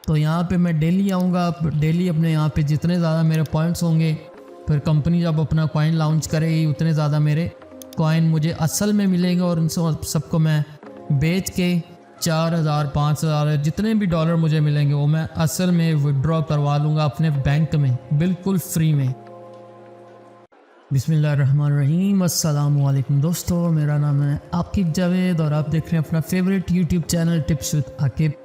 तो यहाँ पे मैं डेली आऊँगा, डेली अपने यहाँ पे जितने ज़्यादा मेरे पॉइंट्स होंगे, फिर कंपनी जब अपना कॉइन लॉन्च करेगी उतने ज़्यादा मेरे कॉइन मुझे असल में मिलेंगे और उन सबको मैं बेच के 4000 5000 जितने भी डॉलर मुझे मिलेंगे वो मैं असल में विड्रॉ करवा लूँगा अपने बैंक में बिल्कुल फ्री में। बिस्मिल्लाहिर्रहमानिर्रहीम। अस्सलाम वालेकुम दोस्तों, मेरा नाम है आकिब जावेद और आप देख रहे हैं अपना favourite YouTube channel tips with Aqib.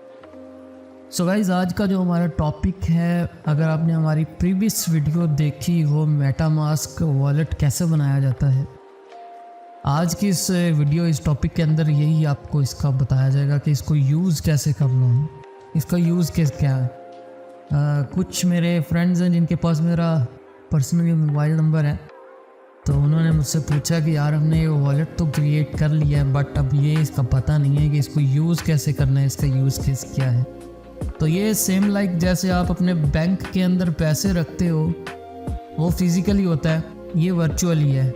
So guys, आज का जो हमारा टॉपिक है, अगर आपने हमारी प्रीवियस वीडियो देखी हो मेटामास्क वॉलेट कैसे बनाया जाता है, आज की इस वीडियो इस टॉपिक के अंदर यही आपको इसका बताया जाएगा कि इसको यूज़ कैसे करना है, इसका यूज़ क्या है। कुछ मेरे फ्रेंड्स हैं जिनके पास मेरा पर्सनली मोबाइल नंबर है, तो उन्होंने मुझसे पूछा कि यार हमने ये वॉलेट तो क्रिएट कर लिया है बट अब ये इसका पता नहीं है कि इसको यूज़ कैसे करना है, इसका यूज़ केस क्या है। तो ये सेम लाइक जैसे आप अपने बैंक के अंदर पैसे रखते हो, वो फिज़िकली होता है, ये वर्चुअली है।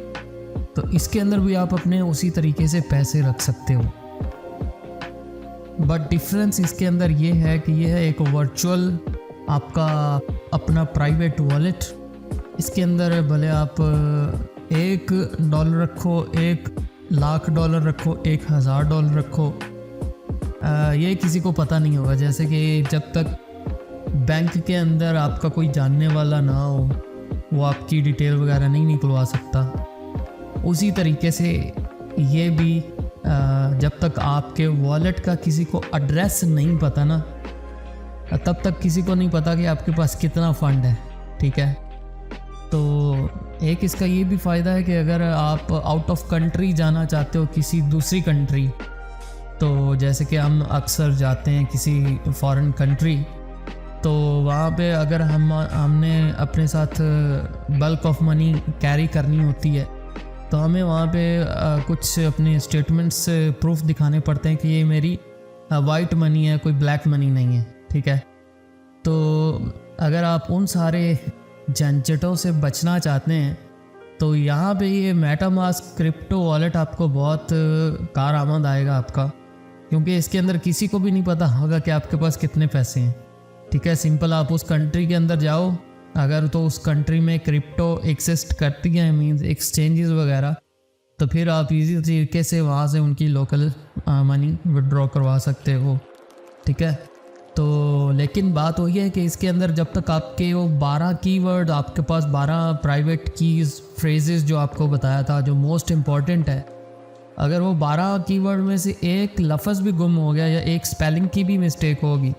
तो इसके अंदर भी आप अपने उसी तरीके से पैसे रख सकते हो, बट डिफरेंस इसके अंदर ये है कि ये है एक वर्चुअल आपका अपना प्राइवेट वॉलेट। इसके अंदर भले आप $1 रखो, $1,00,000 रखो, $1,000 रखो, ये किसी को पता नहीं होगा। जैसे कि जब तक बैंक के अंदर आपका कोई जानने वाला ना हो, वो आपकी डिटेल वगैरह नहीं निकलवा सकता। उसी तरीके से ये भी जब तक आपके वॉलेट का किसी को एड्रेस नहीं पता ना, तब तक किसी को नहीं पता कि आपके पास कितना फ़ंड है। ठीक है, तो एक इसका ये भी फ़ायदा है कि अगर आप आउट ऑफ कंट्री जाना चाहते हो, किसी दूसरी कंट्री, तो जैसे कि हम अक्सर जाते हैं किसी फॉरेन कंट्री, तो वहाँ पे अगर हमने अपने साथ बल्क ऑफ मनी कैरी करनी होती है, तो हमें वहाँ पे कुछ अपने स्टेटमेंट्स प्रूफ दिखाने पड़ते हैं कि ये मेरी वाइट मनी है, कोई ब्लैक मनी नहीं है। ठीक है, तो अगर आप उन सारे झंझटों से बचना चाहते हैं तो यहाँ पे ये मेटामास्क क्रिप्टो वॉलेट आपको बहुत कारआमद आएगा आपका, क्योंकि इसके अंदर किसी को भी नहीं पता होगा कि आपके पास कितने पैसे हैं। ठीक है, सिंपल आप उस कंट्री के अंदर जाओ, अगर तो उस कंट्री में क्रिप्टो एक्सिस्ट करती है, मींस एक्सचेंजेस वगैरह, तो फिर आप इजी तरीके से वहाँ से उनकी लोकल मनी विड्रॉ करवा सकते हो। ठीक है, तो लेकिन बात वही है कि इसके अंदर जब तक आपके वो 12 कीवर्ड, आपके पास 12 प्राइवेट कीज़ फ्रेजेस जो आपको बताया था, जो मोस्ट इम्पॉर्टेंट है, अगर वो 12 कीवर्ड में से एक लफ्ज़ भी गुम हो गया या एक स्पेलिंग की भी मिस्टेक होगी,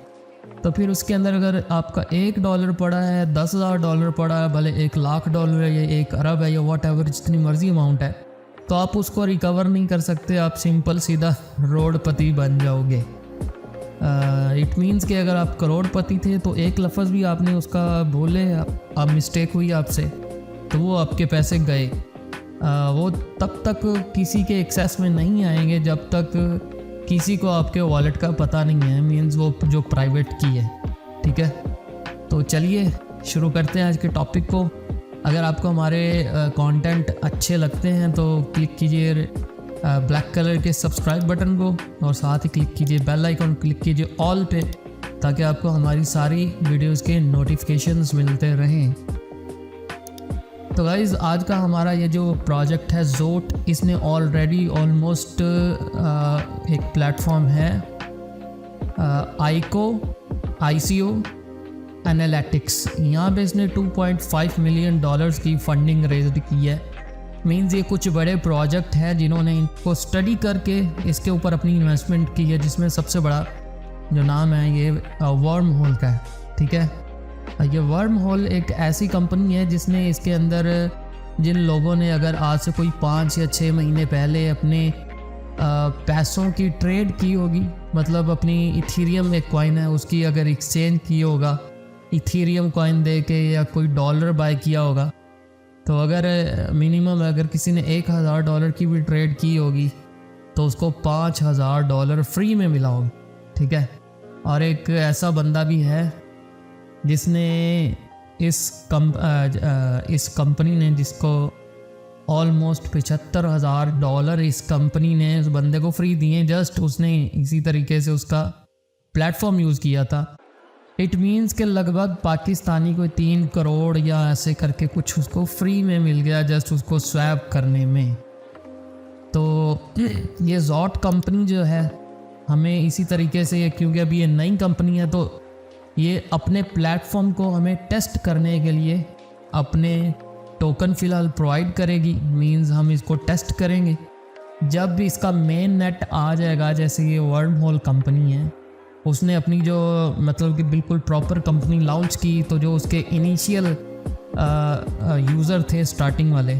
तो फिर उसके अंदर अगर आपका $1 पड़ा है, $10,000 पड़ा है, भले $1,00,000 है या 1 अरब है या वॉट एवर जितनी मर्जी अमाउंट है, तो आप उसको रिकवर नहीं कर सकते। आप सिंपल सीधा रोडपति बन जाओगे। इट मीन्स कि अगर आप करोड़पति थे तो एक लफ्ज़ भी आपने उसका बोले, अब मिस्टेक हुई आपसे, तो वो आपके पैसे गए। वो तब तक किसी के एक्सेस में नहीं आएंगे जब तक किसी को आपके वॉलेट का पता नहीं है, मीन्स वो जो प्राइवेट की है। ठीक है, तो चलिए शुरू करते हैं आज के टॉपिक को। अगर आपको हमारे कंटेंट अच्छे लगते हैं तो क्लिक कीजिए ब्लैक कलर के सब्सक्राइब बटन को और साथ ही क्लिक कीजिए बेल आइकन, क्लिक कीजिए ऑल पे, ताकि आपको हमारी सारी वीडियोस के नोटिफिकेशंस मिलते रहें। तो गाइज़, आज का हमारा ये जो प्रोजेक्ट है ज़ोट, इसने ऑलरेडी ऑलमोस्ट एक प्लेटफॉर्म है ICO एनालिटिक्स, यहाँ पे इसने $2.5 मिलियन की फंडिंग रेज़ की है। मीन्स ये कुछ बड़े प्रोजेक्ट हैं जिन्होंने इनको स्टडी करके इसके ऊपर अपनी इन्वेस्टमेंट की है, जिसमें सबसे बड़ा जो नाम है ये वर्म होल का है। ठीक है, ये वर्म होल एक ऐसी कंपनी है जिसने इसके अंदर जिन लोगों ने अगर आज से कोई 5 या 6 महीने पहले अपने पैसों की ट्रेड की होगी, मतलब अपनी इथीरियम एक कॉइन है उसकी अगर एक्सचेंज की होगा, इथीरियम कॉइन दे के, या कोई डॉलर बाय किया होगा, तो अगर मिनिमम अगर किसी ने $1,000 की भी ट्रेड की होगी तो उसको $5,000 फ्री में मिला होगा। ठीक है, और एक ऐसा बंदा भी है जिसने इस कंपनी ने, जिसको ऑलमोस्ट $75,000 इस कंपनी ने उस बंदे को फ्री दिए, जस्ट उसने इसी तरीके से उसका प्लेटफॉर्म यूज़ किया था। इट मीन्स के लगभग पाकिस्तानी कोई 3 करोड़ या ऐसे करके कुछ उसको फ्री में मिल गया जस्ट उसको स्वैप करने में। तो ये जॉट कंपनी जो है हमें इसी तरीके से, क्योंकि अभी ये नई कंपनी है तो ये अपने प्लेटफॉर्म को हमें टेस्ट करने के लिए अपने टोकन फ़िलहाल प्रोवाइड करेगी। मींस हम इसको टेस्ट करेंगे। जब भी इसका मेन नेट आ जाएगा, जैसे ये वर्महोल कंपनी है, उसने अपनी जो मतलब कि बिल्कुल प्रॉपर कंपनी लॉन्च की, तो जो उसके इनिशियल यूज़र थे स्टार्टिंग वाले,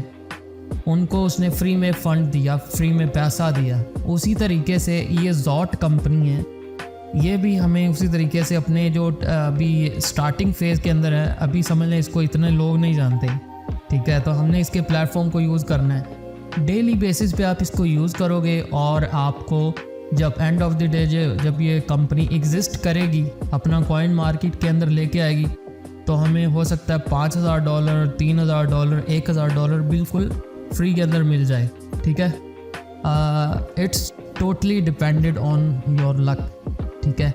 उनको उसने फ्री में फ़ंड दिया, फ्री में पैसा दिया। उसी तरीके से ये जॉट कंपनी है, ये भी हमें उसी तरीके से अपने जो अभी स्टार्टिंग फेज़ के अंदर है, अभी समझ लें इसको इतने लोग नहीं जानते, ठीक है। तो हमने इसके प्लेटफॉर्म को यूज़ करना है। डेली बेसिस पे आप इसको यूज़ करोगे और आपको जब एंड ऑफ द डे जब ये कंपनी एग्जिस्ट करेगी, अपना कॉइन मार्केट के अंदर लेके आएगी, तो हमें हो सकता है $5,000, $3,000, $1,000 बिल्कुल फ्री के अंदर मिल जाए, ठीक है। It's totally depended on your luck, ठीक है।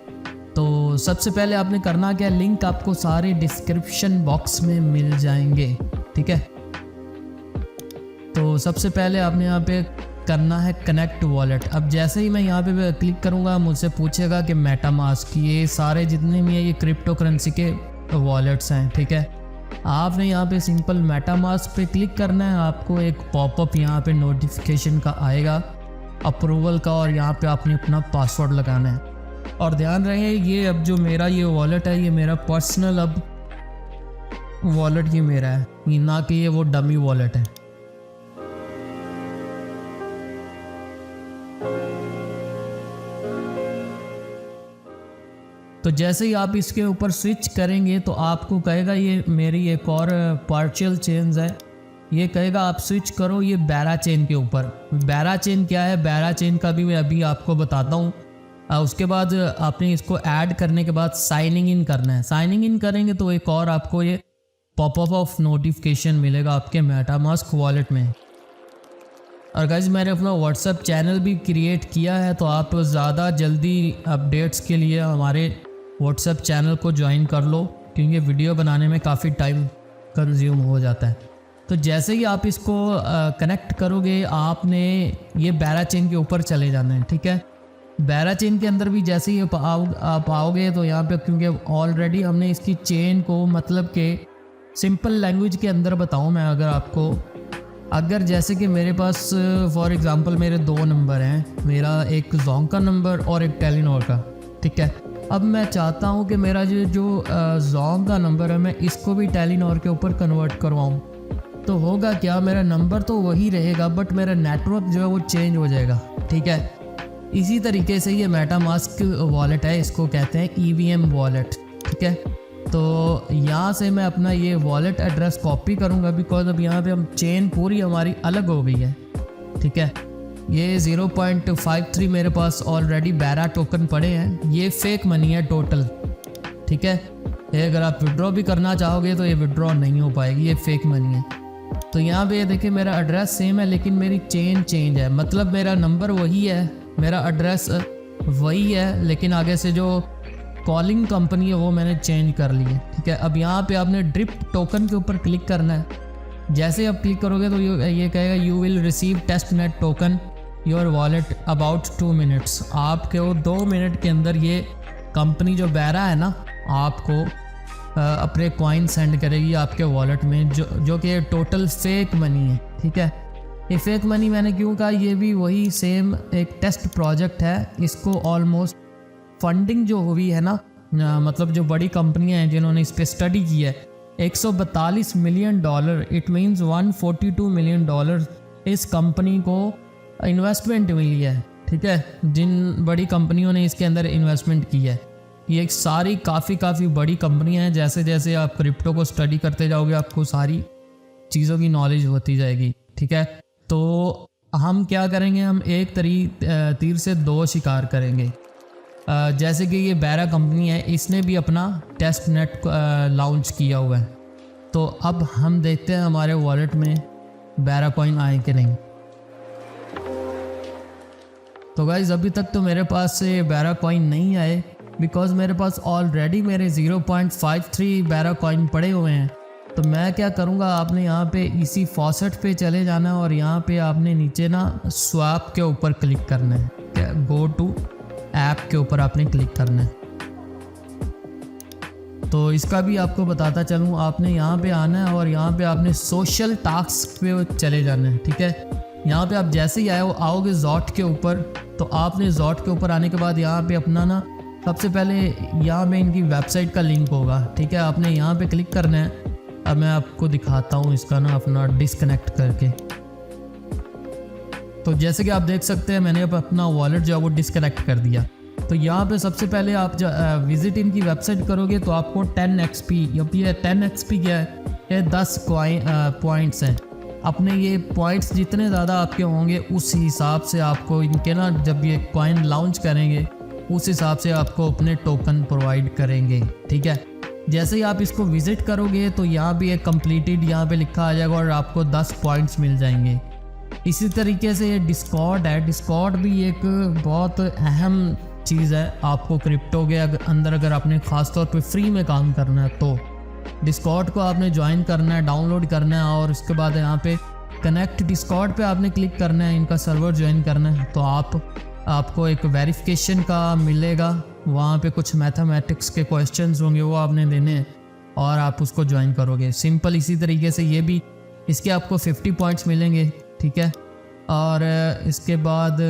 तो सबसे पहले आपने करना क्या, लिंक आपको सारे डिस्क्रिप्शन बॉक्स में मिल जाएंगे, ठीक है। तो सबसे पहले आपने यहाँ पे करना है कनेक्ट वॉलेट। अब जैसे ही मैं यहाँ पे क्लिक करूँगा, मुझसे पूछेगा कि मेटामास्क, ये सारे जितने भी हैं ये क्रिप्टो करेंसी के वॉलेट्स हैं, ठीक है। आपने यहाँ पे सिंपल मेटामास्क पे क्लिक करना है। आपको एक पॉपअप यहाँ पे नोटिफिकेशन का आएगा अप्रूवल का, और यहाँ पे आपने अपना पासवर्ड लगाना है। और ध्यान रहे ये अब जो मेरा ये वॉलेट है, ये मेरा पर्सनल अब वॉलेट ये मेरा है, ये ना कि ये वो डमी वॉलेट है। तो जैसे ही आप इसके ऊपर स्विच करेंगे तो आपको कहेगा, ये मेरी एक और पार्शियल चेन्स है, ये कहेगा आप स्विच करो ये बैरा चेन के ऊपर। बैरा चेन क्या है, बैरा चेन का भी मैं अभी आपको बताता हूँ। उसके बाद आपने इसको ऐड करने के बाद साइनिंग इन करना है। साइनिंग इन करेंगे तो एक और आपको ये पॉपअप ऑफ नोटिफिकेशन मिलेगा आपके मेटामास्क वॉलेट में। और गाइस मैंने अपना व्हाट्सएप चैनल भी क्रिएट किया है, तो आप ज़्यादा जल्दी अपडेट्स के लिए हमारे व्हाट्सएप चैनल को ज्वाइन कर लो, क्योंकि वीडियो बनाने में काफ़ी टाइम कंज्यूम हो जाता है। तो जैसे ही आप इसको कनेक्ट करोगे, आपने ये बैरा चेन के ऊपर चले जाना है, ठीक है। बैरा चेन के अंदर भी जैसे ही आप आओगे तो यहाँ पे, क्योंकि ऑलरेडी हमने इसकी चेन को मतलब के सिंपल लैंग्वेज के अंदर बताऊँ मैं अगर आपको, अगर जैसे कि मेरे पास फॉर एग्ज़ाम्पल मेरे 2 नंबर हैं, मेरा एक जोंग का नंबर और एक टेलीनॉर का, ठीक है। अब मैं चाहता हूँ कि मेरा जो जोंग का नंबर है मैं इसको भी टेलीनॉर के ऊपर कन्वर्ट करवाऊँ, तो होगा क्या, मेरा नंबर तो वही रहेगा बट मेरा नेटवर्क जो है वो चेंज हो जाएगा, ठीक है। इसी तरीके से ये मेटामास्क वॉलेट है, इसको कहते हैं EVM वॉलेट, ठीक है। तो यहाँ से मैं अपना ये वॉलेट एड्रेस कॉपी करूँगा, बिकॉज अब यहाँ पे हम चेन पूरी हमारी अलग हो गई है, ठीक है। ये 0.53 मेरे पास ऑलरेडी बैरा टोकन पड़े हैं, ये फेक मनी है टोटल, ठीक है। ये अगर आप विड्रॉ भी करना चाहोगे तो ये विड्रॉ नहीं हो पाएगी, ये फेक मनी है। तो यहाँ पे ये देखिए मेरा एड्रेस सेम है लेकिन मेरी चेन चेंज है, मतलब मेरा नंबर वही है, मेरा एड्रेस वही है, लेकिन आगे से जो कॉलिंग कंपनी है वो मैंने चेंज कर ली है, ठीक है। अब यहाँ पे आपने ड्रिप टोकन के ऊपर क्लिक करना है। जैसे आप क्लिक करोगे तो ये कहेगा you will receive test net token your wallet about 2 minutes. आपके वो 2 मिनट के अंदर ये कंपनी जो बैरा है ना, आपको अपने कॉइन सेंड करेगी आपके वॉलेट में, जो कि टोटल फेक मनी है, ठीक है। ये फेक मनी मैंने क्यों कहा, ये भी वही सेम एक टेस्ट प्रोजेक्ट है। इसको ऑलमोस्ट फंडिंग जो हुई है ना, मतलब जो बड़ी कंपनियां हैं जिन्होंने इस पर स्टडी की है, $142 मिलियन, इट मीन्स $142 मिलियन इस कंपनी को इन्वेस्टमेंट मिली है, ठीक है। जिन बड़ी कंपनियों ने इसके अंदर इन्वेस्टमेंट की है, ये एक सारी काफ़ी बड़ी कंपनियां हैं। जैसे जैसे आप क्रिप्टो को स्टडी करते जाओगे आपको सारी चीज़ों की नॉलेज होती जाएगी, ठीक है। तो हम क्या करेंगे, हम एक तीर से 2 शिकार करेंगे। जैसे कि ये बैरा कंपनी है, इसने भी अपना टेस्ट नेट लॉन्च किया हुआ है, तो अब हम देखते हैं हमारे वॉलेट में बैरा कॉइन आए कि नहीं। तो गाइज अभी तक तो मेरे पास से बैरा कॉइन नहीं आए, बिकॉज मेरे पास ऑलरेडी मेरे 0.53 बेरा कॉइन पड़े हुए हैं। तो मैं क्या करूँगा, आपने यहाँ पे इसी फॉसेट पे चले जाना है और यहाँ पे आपने नीचे ना स्वैप के ऊपर क्लिक करना है। क्या, गो टू ऐप के ऊपर आपने क्लिक करना है। तो इसका भी आपको बताता चलूँ, आपने यहाँ पे आना है और यहाँ पे आपने सोशल टास्क पे चले जाना है। ठीक है, यहाँ पे आप जैसे ही आओगे जॉट के ऊपर, तो आपने जॉट के ऊपर आने के बाद यहाँ पे अपना ना सबसे पहले यहाँ पे इनकी वेबसाइट का लिंक होगा। ठीक है, आपने यहाँ पे क्लिक करना है। अब मैं आपको दिखाता हूँ इसका ना अपना डिस्कनेक्ट करके। तो जैसे कि आप देख सकते हैं मैंने अब अपना वॉलेट जो है वो डिस्कनेक्ट कर दिया। तो यहाँ पे सबसे पहले आप विजिट इनकी वेबसाइट करोगे तो आपको 10 XP, अब ये 10 XP क्या है, ये 10 पॉइंट्स हैं। अपने ये पॉइंट्स जितने ज़्यादा आपके होंगे उस हिसाब से आपको इनके ना जब ये कॉइन लॉन्च करेंगे उस हिसाब से आपको अपने टोकन प्रोवाइड करेंगे। ठीक है, जैसे ही आप इसको विज़िट करोगे तो यहाँ भी एक कंप्लीटेड यहाँ पे लिखा आ जाएगा और आपको 10 पॉइंट्स मिल जाएंगे। इसी तरीके से ये डिस्कॉर्ड है। डिस्कॉर्ड भी एक बहुत अहम चीज़ है आपको क्रिप्टो के अंदर अगर आपने ख़ास तौर पे फ्री में काम करना है तो डिस्कॉर्ड को आपने ज्वाइन करना है, डाउनलोड करना है और उसके बाद यहाँ पे कनेक्ट डिस्कॉर्ड पे आपने क्लिक करना है, इनका सर्वर ज्वाइन करना है। तो आपको एक वेरिफिकेशन का मिलेगा, वहाँ पे कुछ मैथमेटिक्स के क्वेश्चंस होंगे वो आपने देने हैं और आप उसको ज्वाइन करोगे। सिंपल इसी तरीके से ये भी, इसके आपको 50 पॉइंट्स मिलेंगे। ठीक है, और इसके बाद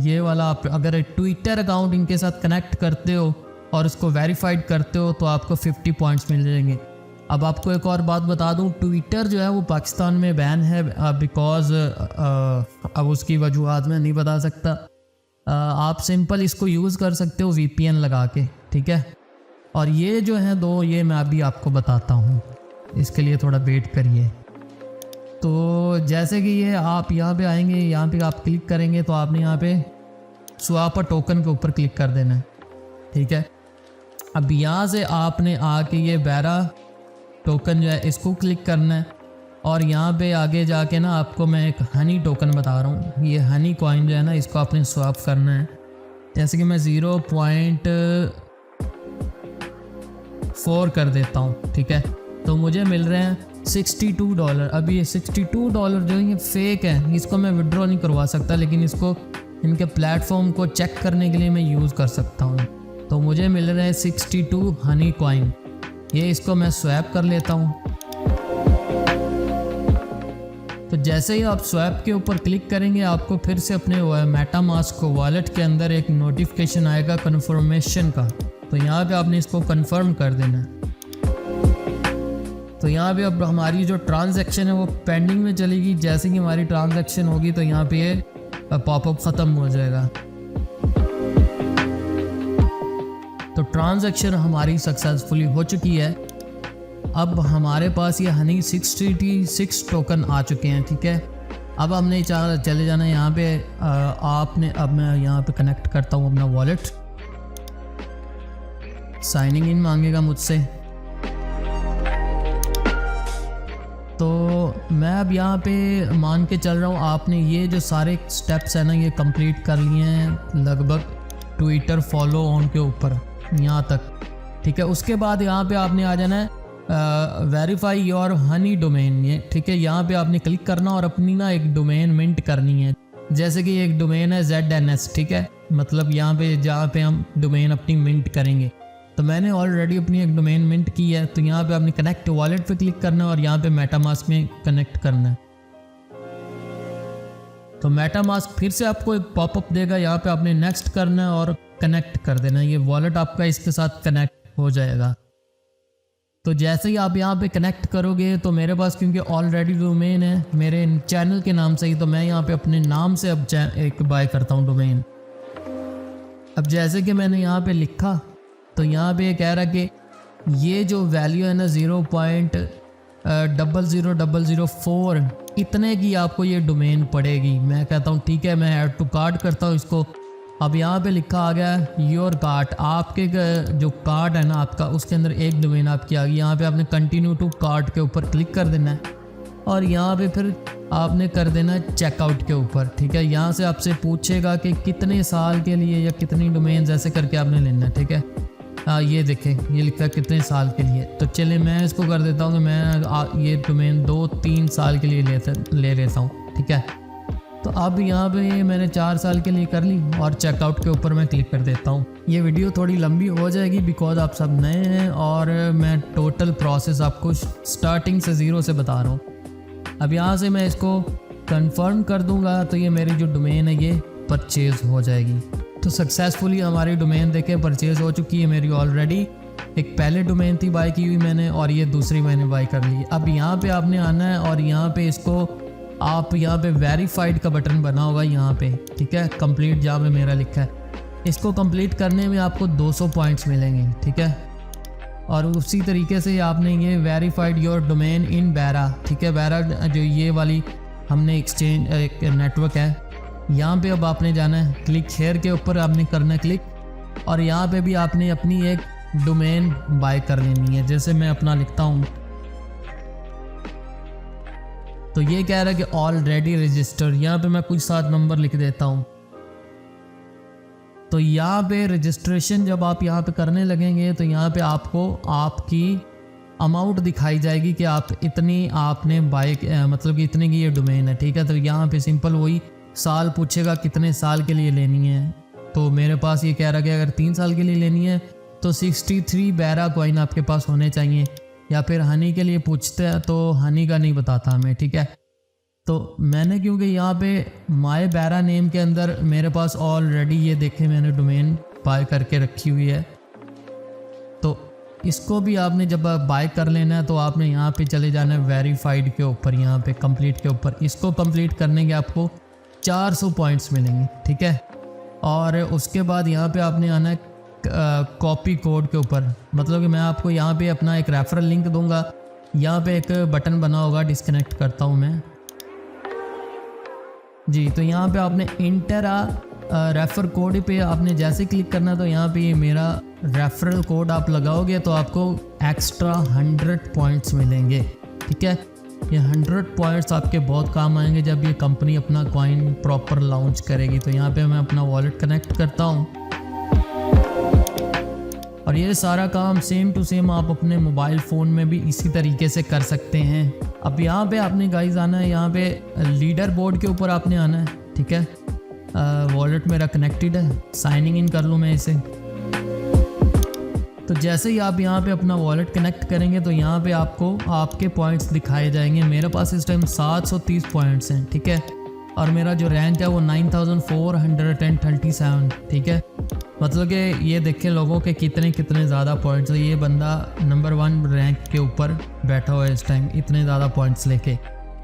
ये वाला आप अगर ट्विटर अकाउंट इनके साथ कनेक्ट करते हो और उसको वेरीफाइड करते हो तो आपको 50 पॉइंट्स मिल जाएंगे। अब आपको एक और बात बता दूं, ट्विटर जो है वो पाकिस्तान में बैन है बिकॉज अब उसकी वजूहत मैं नहीं बता सकता। आप सिंपल इसको यूज़ कर सकते हो VPN लगा के। ठीक है, और ये जो है दो, ये मैं अभी आपको बताता हूँ, इसके लिए थोड़ा वेट करिए। तो जैसे कि ये आप यहाँ पे आएंगे, यहाँ पे आप क्लिक करेंगे तो आपने यहाँ पे स्वैप टोकन के ऊपर क्लिक कर देना है। ठीक है, अब यहाँ से आपने आके ये बेरा टोकन जो है इसको क्लिक करना है और यहाँ पे आगे जाके ना आपको मैं एक हनी टोकन बता रहा हूँ, ये हनी कॉइन जो है ना इसको आपने स्वैप करना है। जैसे कि मैं 0.4 कर देता हूँ। ठीक है, तो मुझे मिल रहे हैं $62। अब ये $62 जो है ये फेक है, इसको मैं विड्रॉ नहीं करवा सकता, लेकिन इसको इनके प्लेटफॉर्म को चेक करने के लिए मैं यूज़ कर सकता हूँ। तो मुझे मिल रहे हैं 62 हनी कॉइन, ये इसको मैं स्वैप कर लेता हूँ। तो जैसे ही आप स्वैप के ऊपर क्लिक करेंगे आपको फिर से अपने मेटामास्क को वॉलेट के अंदर एक नोटिफिकेशन आएगा कन्फर्मेशन का। तो यहाँ पे आपने इसको कन्फर्म कर देना है। तो यहाँ पे अब हमारी जो ट्रांजैक्शन है वो पेंडिंग में चलेगी। जैसे कि हमारी ट्रांजैक्शन होगी तो यहाँ पे ये पॉपअप ख़त्म हो जाएगा। तो ट्रांजैक्शन हमारी सक्सेसफुली हो चुकी है। अब हमारे पास ये हनी 66 टोकन आ चुके हैं। ठीक है, अब हमने चले जाना है यहाँ पे आपने, अब मैं यहाँ पे कनेक्ट करता हूँ अपना वॉलेट। साइनिंग इन मांगेगा मुझसे, तो मैं अब यहाँ पे मान के चल रहा हूँ आपने ये जो सारे स्टेप्स हैं ना ये कंप्लीट कर लिए हैं लगभग ट्विटर फॉलो ऑन के ऊपर यहाँ तक। ठीक है, उसके बाद यहाँ पे आपने आ जाना है वेरीफाई योर हनी डोमेन। ये ठीक है, यहाँ पे आपने क्लिक करना और अपनी ना एक डोमेन मिंट करनी है। जैसे कि एक डोमेन है ZNS। ठीक है, मतलब यहाँ पे जहाँ पे हम डोमेन अपनी मिंट करेंगे। तो मैंने ऑलरेडी अपनी एक डोमेन मिंट की है। तो यहाँ पे आपने कनेक्ट वॉलेट पे क्लिक करना है और यहाँ पे मेटामास्क में कनेक्ट करना है। तो मेटामास्क फिर से आपको एक पॉपअप देगा, यहाँ पे आपने नेक्स्ट करना है और कनेक्ट कर देना है। ये वॉलेट आपका इसके साथ कनेक्ट हो जाएगा। तो जैसे ही आप यहाँ पे कनेक्ट करोगे तो मेरे पास क्योंकि ऑलरेडी डोमेन है मेरे चैनल के नाम से ही, तो मैं यहाँ पे अपने नाम से अब एक बाय करता हूँ डोमेन। अब जैसे कि मैंने यहाँ पे लिखा तो यहाँ पे कह रहा कि ये जो वैल्यू है ना 0.00004 इतने की आपको ये डोमेन पड़ेगी। मैं कहता हूँ ठीक है, मैं ऐड टू कार्ट करता हूँ इसको। अब यहाँ पे लिखा आ गया योर कार्ट, आपके जो कार्ट है ना आपका उसके अंदर एक डोमेन आपकी आ गई। यहाँ पे आपने कंटिन्यू टू कार्ट के ऊपर क्लिक कर देना है और यहाँ पे फिर आपने कर देना चेकआउट के ऊपर, ठीक है। यहाँ से आपसे पूछेगा कि कितने साल के लिए या कितनी डोमेन्स ऐसे करके आपने लेना है, ठीक है। ये देखें, ये लिखा है कितने साल के लिए। तो चलिए मैं इसको कर देता हूँ कि मैं ये डोमेन 2-3 साल के लिए ले लेता हूँ, ठीक है। तो अब यहाँ पे मैंने 4 साल के लिए कर ली और चेकआउट के ऊपर मैं क्लिक कर देता हूँ। ये वीडियो थोड़ी लंबी हो जाएगी बिकॉज आप सब नए हैं और मैं टोटल प्रोसेस आपको स्टार्टिंग से ज़ीरो से बता रहा हूँ। अब यहाँ से मैं इसको कंफर्म कर दूँगा तो ये मेरी जो डोमेन है ये परचेज़ हो जाएगी। तो सक्सेसफुली हमारी डोमेन देखें परचेज़ हो चुकी है मेरी ऑलरेडी। एक पहले डोमेन थी बाय की हुई मैंने और ये दूसरी मैंने बाय कर ली। अब यहाँ पे आपने आना है और यहाँ पे इसको आप यहाँ पे वेरीफाइड का बटन बना होगा यहाँ पे, ठीक है। कंप्लीट जहाँ पे मेरा लिखा है, इसको कंप्लीट करने में आपको 200 पॉइंट्स मिलेंगे, ठीक है। और उसी तरीके से आपने ये वेरीफाइड योर डोमेन इन बैरा, ठीक है। बैरा जो ये वाली हमने एक्सचेंज एक नेटवर्क है, यहाँ पे अब आपने जाना है क्लिक शेयर के ऊपर आपने करना है क्लिक और यहाँ पे भी आपने अपनी एक डोमेन बाय कर लेनी है। जैसे मैं अपना लिखता हूँ तो ये कह रहा है कि ऑलरेडी रजिस्टर, यहाँ पे मैं कुछ 7 नंबर लिख देता हूँ। तो यहाँ पे रजिस्ट्रेशन जब आप यहाँ पे करने लगेंगे तो यहाँ पे आपको आपकी अमाउंट दिखाई जाएगी कि आप इतनी आपने बाय मतलब कि इतने की ये डोमेन है, ठीक है। तो यहाँ पे सिंपल वही साल पूछेगा कितने साल के लिए लेनी है। तो मेरे पास ये कह रहा है कि अगर 3 साल के लिए लेनी है तो 63 बैरा कॉइन आपके पास होने चाहिए। या फिर हनी के लिए पूछते हैं तो हनी का नहीं बताता हमें, ठीक है। तो मैंने क्योंकि यहाँ पे माय बैरा नेम के अंदर मेरे पास ऑलरेडी ये देखे मैंने डोमेन बाय करके रखी हुई है, तो इसको भी आपने जब बाय कर लेना है तो आपने यहाँ पे चले जाना है वेरीफाइड के ऊपर, यहाँ पे कंप्लीट के ऊपर। इसको कंप्लीट करने के आपको 400 पॉइंट्स मिलेंगे, ठीक है। और उसके बाद यहाँ पे आपने आना है कॉपी कोड के ऊपर, मतलब कि मैं आपको यहाँ पे अपना एक रेफरल लिंक दूंगा। यहाँ पे एक बटन बना होगा, डिस्कनेक्ट करता हूँ मैं जी। तो यहाँ पे आपने इंटर रेफर कोड पे आपने जैसे क्लिक करना तो यहाँ पे मेरा रेफरल कोड आप लगाओगे तो आपको एक्स्ट्रा 100 पॉइंट्स मिलेंगे, ठीक है। ये 100 पॉइंट्स आपके बहुत काम आएंगे जब ये कंपनी अपना कॉइन प्रॉपर लॉन्च करेगी। तो यहाँ पे मैं अपना वॉलेट कनेक्ट करता हूँ और ये सारा काम सेम टू सेम आप अपने मोबाइल फ़ोन में भी इसी तरीके से कर सकते हैं। अब यहाँ पे आपने गाइस आना है, यहाँ पे लीडर बोर्ड के ऊपर आपने आना है, ठीक है। वॉलेट मेरा कनेक्टेड है, साइनिंग इन कर लूँ मैं इसे। तो जैसे ही आप यहाँ पे अपना वॉलेट कनेक्ट करेंगे तो यहाँ पे आपको आपके पॉइंट्स दिखाए जाएंगे। मेरे पास इस टाइम 730 पॉइंट्स हैं, ठीक है। और मेरा जो रैंक है वो 9437, ठीक है। मतलब कि ये देखें लोगों के कितने ज़्यादा पॉइंट्स है। ये बंदा नंबर 1 रैंक के ऊपर बैठा हुआ है इस टाइम, इतने ज़्यादा पॉइंट्स लेके।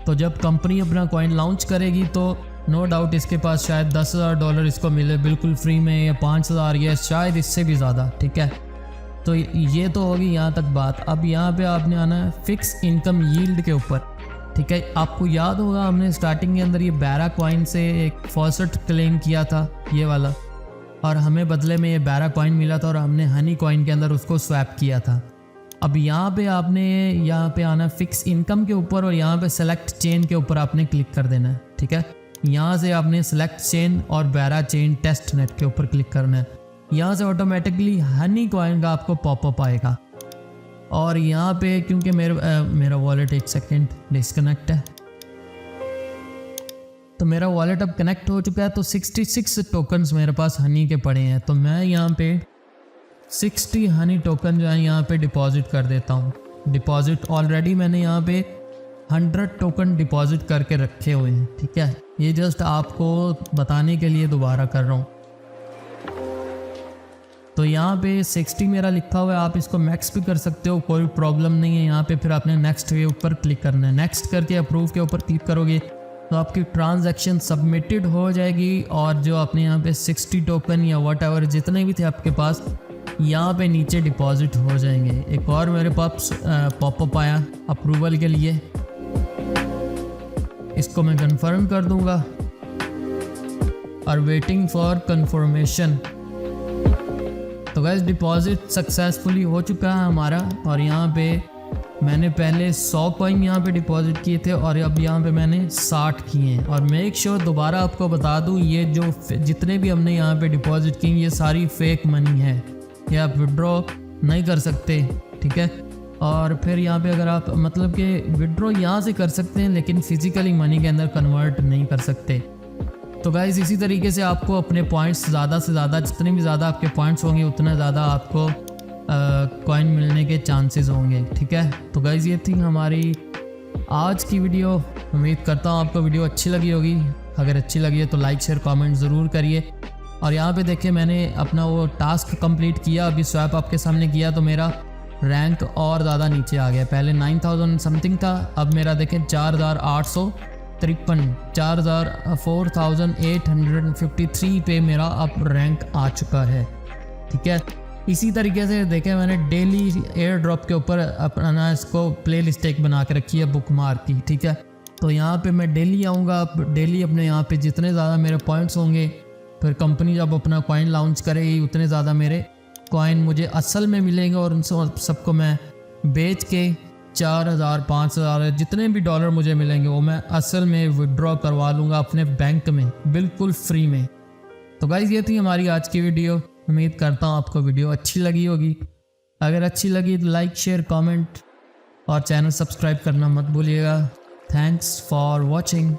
तो जब कंपनी अपना कॉइन लॉन्च करेगी तो नो डाउट इसके पास शायद $10,000 इसको मिले बिल्कुल फ्री में, या 5,000 या शायद इससे भी ज़्यादा, ठीक है। तो ये तो होगी यहाँ तक बात। अब यहाँ पे आपने आना है फिक्स इनकम यील्ड के ऊपर, ठीक है। आपको याद होगा हमने स्टार्टिंग के अंदर ये बैरा कॉइन से एक फॉसेट क्लेम किया था ये वाला, और हमें बदले में ये बैरा कॉइन मिला था और हमने हनी कॉइन के अंदर उसको स्वैप किया था। अब यहाँ पे आपने यहाँ पे आना फिक्स इनकम के ऊपर और यहाँ पे सेलेक्ट चेन के ऊपर आपने क्लिक कर देना है, ठीक है। यहाँ से आपने सेलेक्ट चेन और बैरा चेन टेस्ट नेट के ऊपर क्लिक करना है। यहाँ से ऑटोमेटिकली हनी कॉइन का आपको पॉपअप आएगा। और यहाँ पे क्योंकि मेरा वॉलेट एक सेकेंड डिस्कनेक्ट है, तो मेरा वॉलेट अब कनेक्ट हो चुका है। तो 66 टोकन्स मेरे पास हनी के पड़े हैं, तो मैं यहाँ पे 60 हनी टोकन जो है यहाँ पे डिपॉजिट कर देता हूँ। डिपॉजिट ऑलरेडी मैंने यहाँ पे 100 टोकन डिपॉजिट करके रखे हुए हैं, ठीक है। ये जस्ट आपको बताने के लिए दोबारा कर रहा हूँ। तो यहाँ पे 60 मेरा लिखा हुआ है, आप इसको मैक्स भी कर सकते हो, कोई प्रॉब्लम नहीं है। यहाँ पे फिर आपने नेक्स्ट के ऊपर क्लिक करना है। नेक्स्ट करके अप्रूव के ऊपर क्लिक करोगे तो आपकी ट्रांजैक्शन सबमिटेड हो जाएगी और जो आपने यहाँ पे 60 टोकन या वट एवर जितने भी थे आपके पास यहाँ पे नीचे डिपॉजिट हो जाएंगे। एक और मेरे पास पॉपअप आया अप्रूवल के लिए, इसको मैं कंफर्म कर दूंगा और वेटिंग फॉर कंफर्मेशन। तो गाइस डिपॉजिट सक्सेसफुली हो चुका है हमारा और यहाँ पे मैंने पहले 100 कॉइन यहाँ पे डिपॉजिट किए थे और अब यहाँ पे मैंने 60 किए हैं। और मेक श्योर दोबारा आपको बता दूँ, ये जो जितने भी हमने यहाँ पे डिपॉजिट किए ये सारी फेक मनी है, ये आप विड्रॉ नहीं कर सकते, ठीक है। और फिर यहाँ पे अगर आप मतलब कि विड्रॉ यहाँ से कर सकते हैं लेकिन फिज़िकली मनी के अंदर कन्वर्ट नहीं कर सकते। तो गाइज़ इसी तरीके से आपको अपने पॉइंट्स ज़्यादा से ज़्यादा, जितने भी ज़्यादा आपके पॉइंट्स होंगे उतना ज़्यादा आपको कॉइन मिलने के चांसेस होंगे, ठीक है। तो गाइज़ ये थी हमारी आज की वीडियो। उम्मीद करता हूँ आपको वीडियो अच्छी लगी होगी। अगर अच्छी लगी है तो लाइक शेयर कमेंट ज़रूर करिए। और यहाँ पे देखिए मैंने अपना वो टास्क कंप्लीट किया, अभी स्वैप आपके सामने किया तो मेरा रैंक और ज़्यादा नीचे आ गया। पहले 9000 समथिंग था, अब मेरा देखें 4853 4853 पे मेरा अब रैंक आ चुका है, ठीक है। इसी तरीके से देखें मैंने डेली एयर ड्रॉप के ऊपर अपना इसको प्ले लिस्ट एक बना के रखी है बुक मार्क की, ठीक है। तो यहाँ पे मैं डेली आऊँगा, डेली अपने यहाँ पे जितने ज़्यादा मेरे पॉइंट्स होंगे, फिर कंपनी जब अपना कॉइन लॉन्च करेगी उतने ज़्यादा मेरे कॉइन मुझे असल में मिलेंगे और उन सबको मैं बेच के 4000 5000 जितने भी डॉलर मुझे मिलेंगे वो मैं असल में विड्रॉ करवा लूँगा अपने बैंक में बिल्कुल फ्री में। तो गाइज़ ये थी हमारी आज की वीडियो। उम्मीद करता हूँ आपको वीडियो अच्छी लगी होगी। अगर अच्छी लगी तो लाइक शेयर कमेंट और चैनल सब्सक्राइब करना मत भूलिएगा। Thanks for watching.